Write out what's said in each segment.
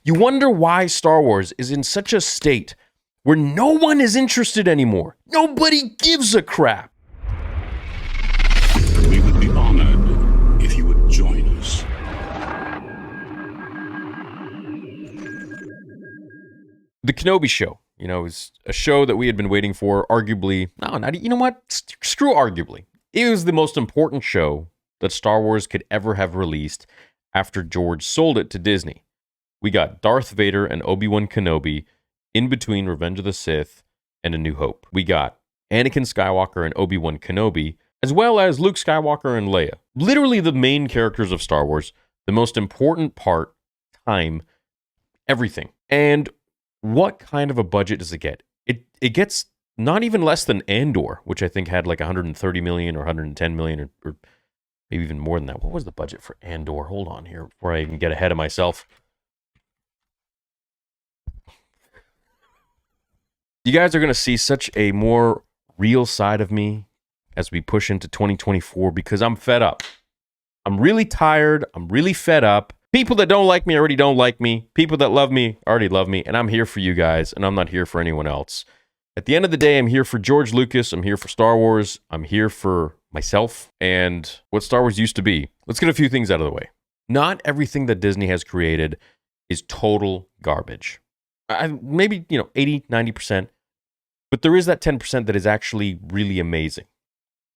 You wonder why Star Wars is in such a state where no one is interested anymore. Nobody gives a crap. We would be honored if you would join us. The Kenobi show, is a show that we had been waiting for, arguably. No, not, you know what? Screw arguably. It was the most important show that Star Wars could ever have released after George sold it to Disney. We got Darth Vader and Obi-Wan Kenobi in between Revenge of the Sith and A New Hope. We got Anakin Skywalker and Obi-Wan Kenobi, as well as Luke Skywalker and Leia. Literally the main characters of Star Wars, the most important part, time, everything. And what kind of a budget does it get? It gets not even less than Andor, which I think had like 130 million or 110 million or maybe even more than that. What was the budget for Andor? Hold on here before I even get ahead of myself. You guys are going to see such a more real side of me as we push into 2024 because I'm fed up. I'm really tired. I'm really fed up. People that don't like me already don't like me. People that love me already love me. And I'm here for you guys, and I'm not here for anyone else. At the end of the day, I'm here for George Lucas. I'm here for Star Wars. I'm here for myself and what Star Wars used to be. Let's get a few things out of the way. Not everything that Disney has created is total garbage. Maybe, 80, 90%. But there is that 10% that is actually really amazing.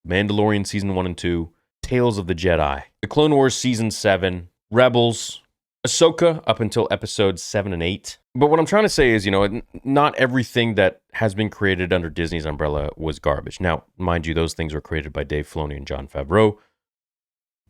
Mandalorian Season 1 and 2, Tales of the Jedi, The Clone Wars Season 7, Rebels, Ahsoka up until episodes 7 and 8. But what I'm trying to say is, not everything that has been created under Disney's umbrella was garbage. Now, mind you, those things were created by Dave Filoni and Jon Favreau.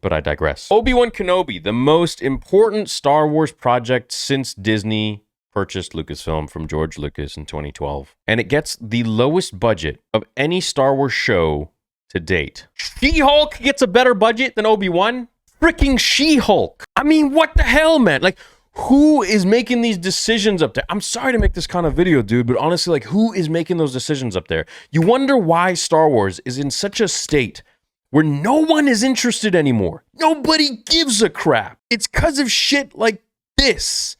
But I digress. Obi-Wan Kenobi, the most important Star Wars project since Disney purchased Lucasfilm from George Lucas in 2012. And it gets the lowest budget of any Star Wars show to date. She-Hulk gets a better budget than Obi-Wan? Freaking She-Hulk. I mean, what the hell, man? Like, who is making these decisions up there? I'm sorry to make this kind of video, dude, but honestly, who is making those decisions up there? You wonder why Star Wars is in such a state where no one is interested anymore. Nobody gives a crap. It's because of shit like this.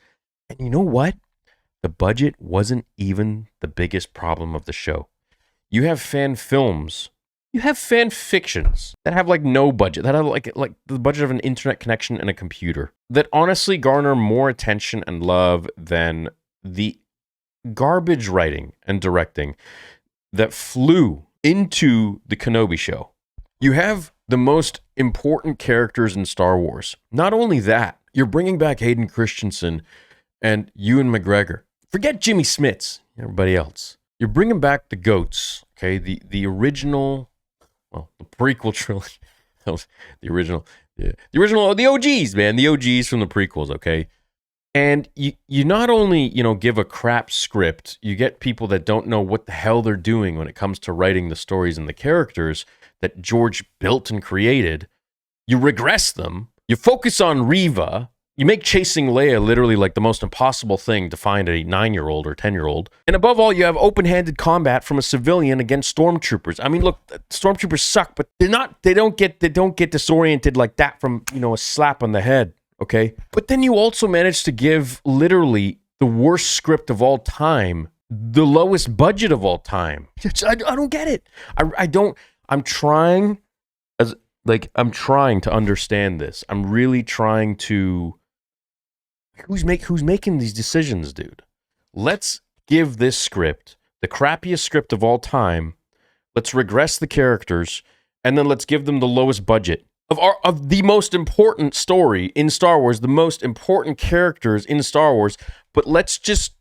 And you know what? The budget wasn't even the biggest problem of the show. You have fan films. You have fan fictions that have no budget, that have like the budget of an internet connection and a computer, that honestly garner more attention and love than the garbage writing and directing that flew into the Kenobi show. You have the most important characters in Star Wars. Not only that, you're bringing back Hayden Christensen and Ewan McGregor. Forget Jimmy Smits, everybody else. You're bringing back the goats, okay? The original, the prequel trilogy. That was the original. Yeah. The OGs, man. The OGs from the prequels, okay? And you not only, give a crap script, you get people that don't know what the hell they're doing when it comes to writing the stories and the characters that George built and created. You regress them. You focus on Reva. You make chasing Leia literally the most impossible thing to find a 9-year-old or 10-year-old. And above all, you have open-handed combat from a civilian against stormtroopers. I mean, look, stormtroopers suck, but they don't get disoriented like that from, a slap on the head, okay? But then you also manage to give literally the worst script of all time, the lowest budget of all time. I don't get it. I'm trying to understand this. I'm really trying to. Who's making these decisions, dude? Let's give this script the crappiest script of all time. Let's regress the characters, and then let's give them the lowest budget of the most important story in Star Wars, the most important characters in Star Wars. But let's just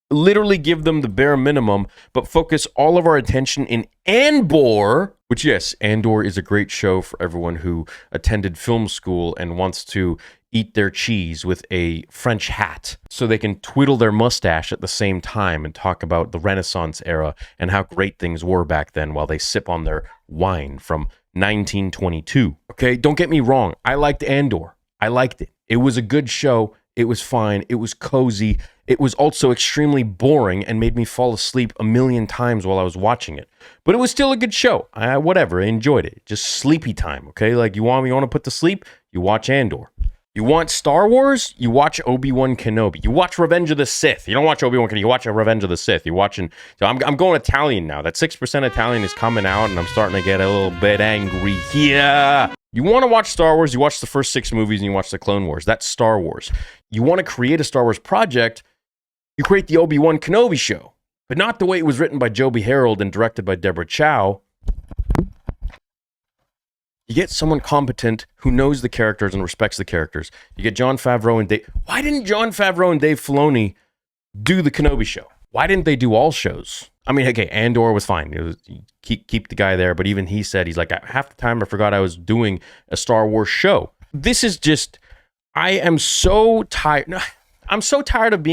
literally give them the bare minimum, but focus all of our attention in Andor, which, yes, Andor is a great show for everyone who attended film school and wants to eat their cheese with a French hat so they can twiddle their mustache at the same time and talk about the Renaissance era and how great things were back then while they sip on their wine from 1922. Okay, don't get me wrong. I liked Andor. I liked it. It was a good show. It was fine. It was cozy. It was also extremely boring and made me fall asleep a million times while I was watching it. But it was still a good show. I enjoyed it. Just sleepy time, okay? You want to put to sleep? You watch Andor. You want Star Wars? You watch Obi-Wan Kenobi. You watch Revenge of the Sith. You don't watch Obi-Wan Kenobi. You watch Revenge of the Sith. You're watching... So I'm going Italian now. That 6% Italian is coming out, and I'm starting to get a little bit angry here. You want to watch Star Wars, you watch the first 6 movies, and you watch the Clone Wars. That's Star Wars. You want to create a Star Wars project, you create the Obi-Wan Kenobi show. But not the way it was written by Joby Harold and directed by Deborah Chow. You get someone competent who knows the characters and respects the characters. You get Jon Favreau and Dave... Why didn't Jon Favreau and Dave Filoni do the Kenobi show? Why didn't they do all shows? I mean, okay, Andor was fine. It was, keep the guy there, but even he said, he's like, half the time I forgot I was doing a Star Wars show. This is just... I am so tired. I'm so tired of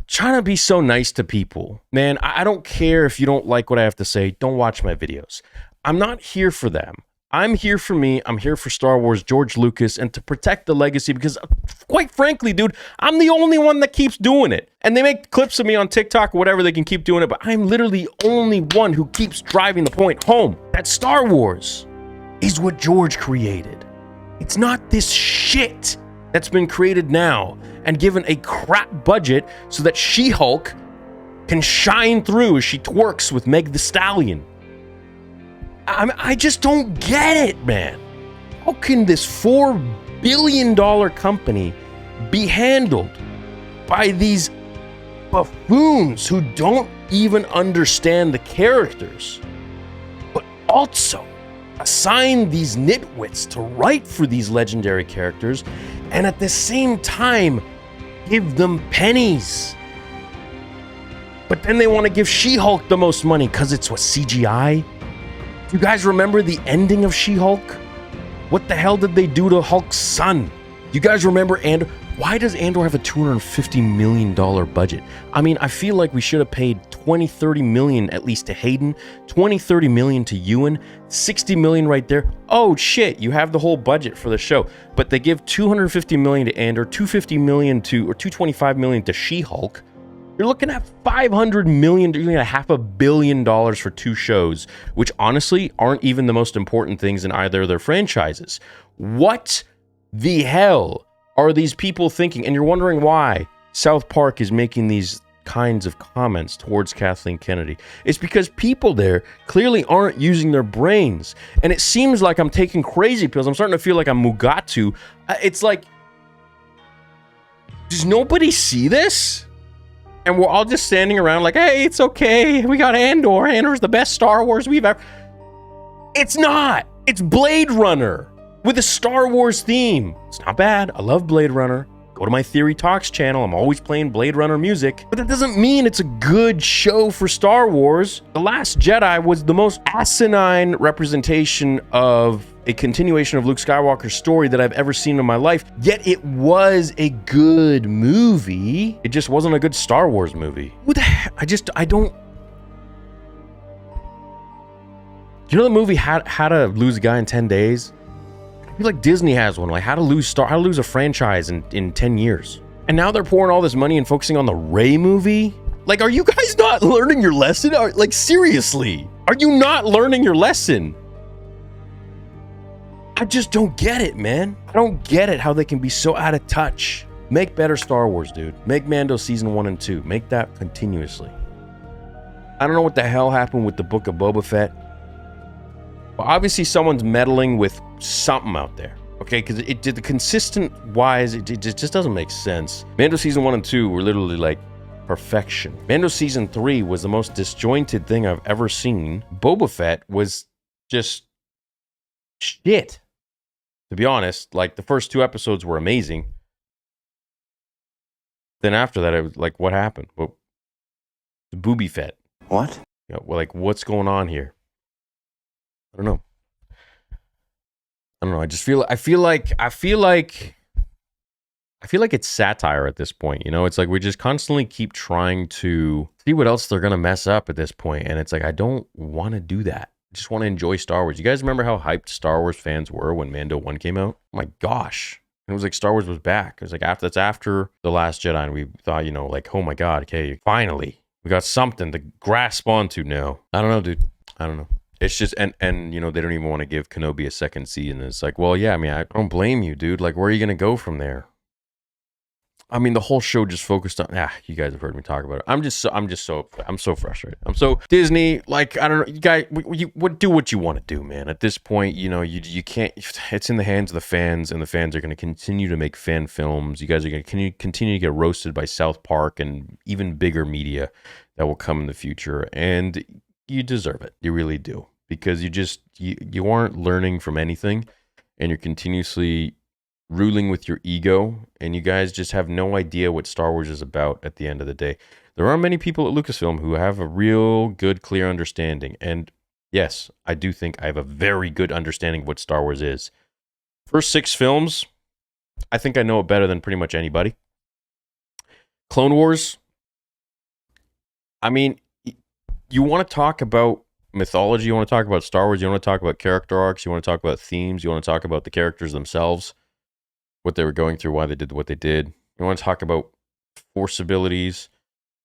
trying to be so nice to people. Man, I don't care if you don't like what I have to say. Don't watch my videos. I'm not here for them. I'm here for me. I'm here for Star Wars, George Lucas, and to protect the legacy because, quite frankly, dude, I'm the only one that keeps doing it. And they make clips of me on TikTok or whatever, they can keep doing it, but I'm literally the only one who keeps driving the point home that Star Wars is what George created. It's not this shit that's been created now and given a crap budget so that She-Hulk can shine through as she twerks with Meg the Stallion. I just don't get it, man. How can this $4 billion company be handled by these buffoons who don't even understand the characters, but also assign these nitwits to write for these legendary characters and at the same time give them pennies? But then they want to give She-Hulk the most money because it's what, CGI? You guys remember the ending of She-Hulk? What the hell did they do to Hulk's son? You guys remember Andor? Why does Andor have a $250 million budget? I mean, I feel like we should have paid $20-30 million at least to Hayden, $20-30 million to Ewan, $60 million right there. Oh shit, you have the whole budget for the show. But they give $250 million to Andor, $250 million to, or $225 million to She-Hulk. You're looking at $500 million, you're looking at $500 million for 2 shows, which honestly aren't even the most important things in either of their franchises. What the hell are these people thinking? And you're wondering why South Park is making these kinds of comments towards Kathleen Kennedy. It's because people there clearly aren't using their brains. And it seems like I'm taking crazy pills. I'm starting to feel like I'm Mugatu. It's like, does nobody see this? And we're all just standing around like, hey, it's okay. We got Andor. Andor's the best Star Wars we've ever... It's not. It's Blade Runner with a Star Wars theme. It's not bad. I love Blade Runner. Go to my Theory Talks channel. I'm always playing Blade Runner music. But that doesn't mean it's a good show for Star Wars. The Last Jedi was the most asinine representation of a continuation of Luke Skywalker's story that I've ever seen in my life. Yet it was a good movie. It just wasn't a good Star Wars movie. Who the heck? I don't... You know the movie How to Lose a Guy in 10 Days? I feel like Disney has one, like how to lose a franchise in 10 years. And now they're pouring all this money and focusing on the Rey movie? Like, are you guys not learning your lesson? Like, seriously, are you not learning your lesson? I just don't get it, man. I don't get it how they can be so out of touch. Make better Star Wars, dude. Make Mando season 1 and 2. Make that continuously. I don't know what the hell happened with the Book of Boba Fett. But obviously someone's meddling with something out there. Okay, because it did the consistent wise, it just doesn't make sense. Mando season 1 and 2 were literally like perfection. Mando season 3 was the most disjointed thing I've ever seen. Boba Fett was just shit. To be honest, like the first 2 episodes were amazing. Then after that, I was like, what happened? Well, the Booby Fett. What? You know, like, what's going on here? I don't know. I feel like it's satire at this point. You know, it's like we just constantly keep trying to see what else they're gonna mess up at this point, and it's like I don't want to do that. I just want to enjoy Star Wars. You guys remember how hyped Star Wars fans were when Mando 1 came out? Oh my gosh. And it was like Star Wars was back. It was like after The Last Jedi, and we thought, you know, like, oh my God, okay, finally. We got something to grasp onto now. I don't know, dude. I don't know. It's just and you know they don't even want to give Kenobi a second season. It's like, well, yeah, I mean, I don't blame you, dude. Like, where are you gonna go from there? I mean, the whole show just focused on. You guys have heard me talk about it. I'm so frustrated. I'm so Disney. Like, I don't know, you guys. Do what you want to do, man. At this point, you know, you can't. It's in the hands of the fans, and the fans are going to continue to make fan films. You guys are going to continue to get roasted by South Park and even bigger media that will come in the future, and you deserve it. You really do, because you aren't learning from anything, and you're continuously ruling with your ego, and you guys just have no idea what Star Wars is about at the end of the day. There are many people at Lucasfilm who have a real good, clear understanding. And yes, I do think I have a very good understanding of what Star Wars is. First 6 films, I think I know it better than pretty much anybody. Clone Wars, I mean, you want to talk about mythology, you want to talk about Star Wars, you want to talk about character arcs, you want to talk about themes, you want to talk about the characters themselves, what they were going through, why they did what they did. You want to talk about force abilities,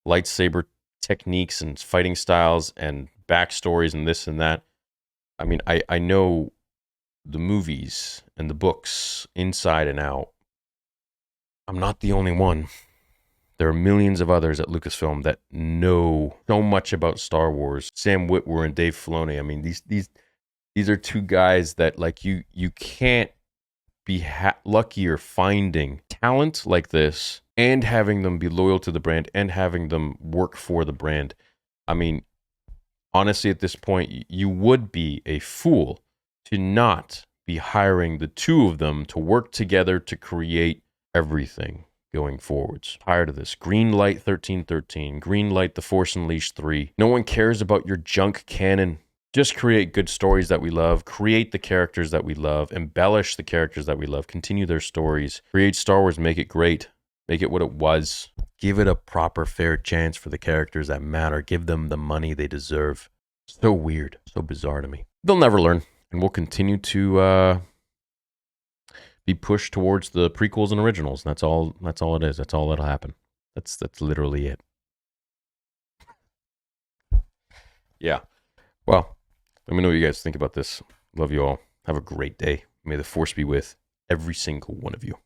lightsaber techniques and fighting styles and backstories and this and that. I mean, I know the movies and the books inside and out. I'm not the only one. There are millions of others at Lucasfilm that know so much about Star Wars. Sam Witwer and Dave Filoni. I mean, these are two guys that, like, you can't be luckier finding talent like this and having them be loyal to the brand and having them work for the brand. I mean, honestly, at this point, you would be a fool to not be hiring the two of them to work together to create everything going forwards. Tired of this. Green light 1313. Green light The Force Unleashed 3. No one cares about your junk canon. Just create good stories that we love, create the characters that we love, embellish the characters that we love, continue their stories, create Star Wars, make it great, make it what it was, give it a proper, fair chance for the characters that matter, give them the money they deserve. So weird, so bizarre to me. They'll never learn, and we'll continue to be pushed towards the prequels and originals. That's all it is. That's all that'll happen. That's literally it. Yeah. Well, let me know what you guys think about this. Love you all. Have a great day. May the Force be with every single one of you.